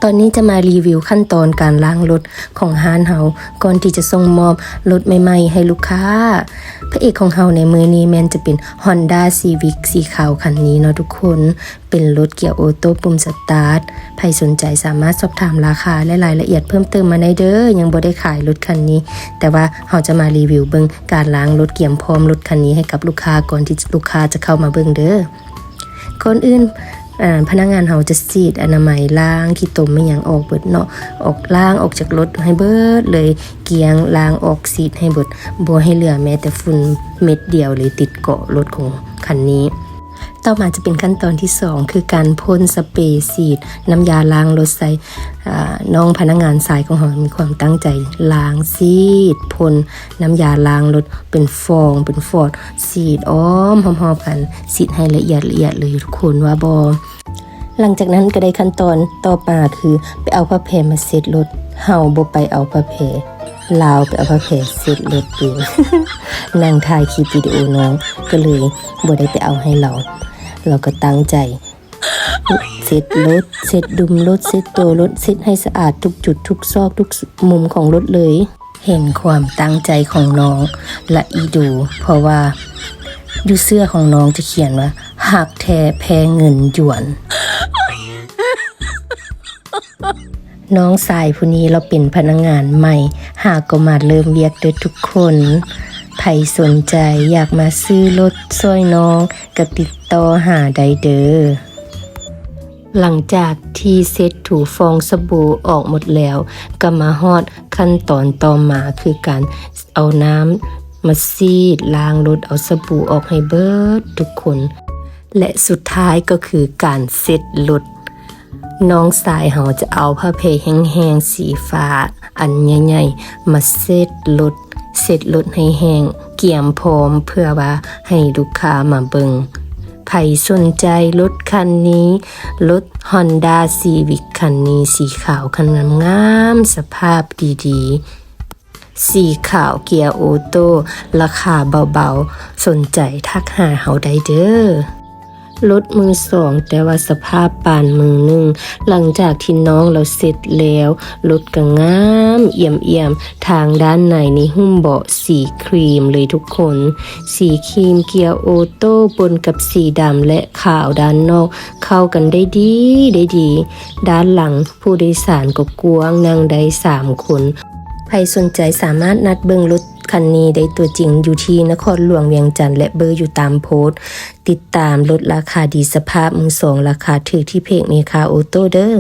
ตอนนี้จะมารีวิวขั้นตอนการล้างรถของร้านเฮาก่อนที่จะส่งมอบรถใหม่ๆให้ลูกค้าพระเอกของเฮาในมือนี้แม่นจะเป็น Honda Civic สีขาวคันนี้เนาะทุกคนเป็นรถเกียร์ออโต้ปุ่มสตาร์ทใครสนใจสามารถสอบถามราคาและรายละเอียดเพิ่มเติมมาได้เด้อยังบ่ได้ขายรถคันนี้แต่ว่าเฮาจะมารีวิวเบิ่งการล้างรถเกียร์พร้อมรถคันนี้ให้กับลูกค้าก่อนที่ลูกค้าจะเข้ามาเบิ่งเด้อก่อนอื่นพนักงานเฮาจะฉีดอนามัยล้างขี้ตมไม่หยังออกเบิดเนาะออกล้างออกจากรถให้เบิดเลยเกียงล้างออกฉีดให้เบิดบ่ให้เหลือแม้แต่ฝุ่นเม็ดเดียวเลยติดเกาะรถของคันนี้ต่อมาจะเป็นขั้นตอนที่2คือการพ่นสเปรย์ฉีดน้ำยาล้างรถใส่น้องพนักงานสายของเฮามีความตั้งใจล้างฉีดพ่นน้ำยาล้างรถเป็นฟองเป็นฟอดฉีดอ้อมหอมๆกันฉีดให้ละเอียดเลยทุกคนว่าบ่หลังจากนั้นก็ได้ขั้นตอนต่อมาคือไปเอาผ้าแพรมาเช็ดรถเฮาบ่ไปเอาผ้าแพรลาวไปเอาผ้าแพรเช็ดรถเอง นั่งถ่ายคลิปวิดีโอน้องก็เลยบ่ได้ไปเอาให้เราก็ตั้งใจเช็ดรถเช็ดดุมรถเช็ดตัวรถเช็ดให้สะอาดทุกจุดทุกซอกทุกมุมของรถเลยเห็นความตั้งใจของน้องละอีดูเพราะว่าอยู่เสื้อของน้องจะเขียนว่าหักแท้แพ้เงินหยวน น้องสายผู้นี้เราเป็นพนักงานใหม่หากก็มาเริ่มเวียกเด้อทุกคนใครสนใจอยากมาซื้อรถช่วยน้องก็ติดต่อหาได้เด้อหลังจากที่เซ็ตถูฟองสบู่ออกหมดแล้วก็มาฮอดขั้นตอนต่อมาคือการเอาน้ำมาซีดล้างรถเอาสบู่ออกให้เบิดทุกคนและสุดท้ายก็คือการเซ็ตรถน้องสายเฮาจะเอาผ้าเพแห้งๆสีฟ้าอันใหญ่ๆมาเซ็ตรถให้แห้งเกี่ยมพร้อมเพื่อว่าให้ลูกค้ามาเบิงใครสนใจรถคันนี้รถ Honda Civic คันนี้สีขาวคันงามสภาพดีๆสีขาวเกียร์ออโต้ราคาเบาๆสนใจทักหาเฮาได้เด้อรถมือสองแต่ว่าสภาพปานมือหนึ่งหลังจากที่น้องเราเสร็จแล้วรถก็งามเอี่ยมทางด้านในนี่หุ้มเบาะสีครีมเลยทุกคนสีครีมเกียร์ออโต้ปนกับสีดำและขาวด้านนอกเข้ากันได้ดีด้านหลังผู้โดยสารก็กว้างนั่งได้3คนใครสนใจสามารถนัดเบิ่งรถคันนี้ได้ตัวจริงอยู่ที่นครหลวงเวียงจันทร์และเบอร์อยู่ตามโพสต์ติดตามรถราคาดีสภาพมือสองราคาถูกที่เพจเมคาออโต้เด้อ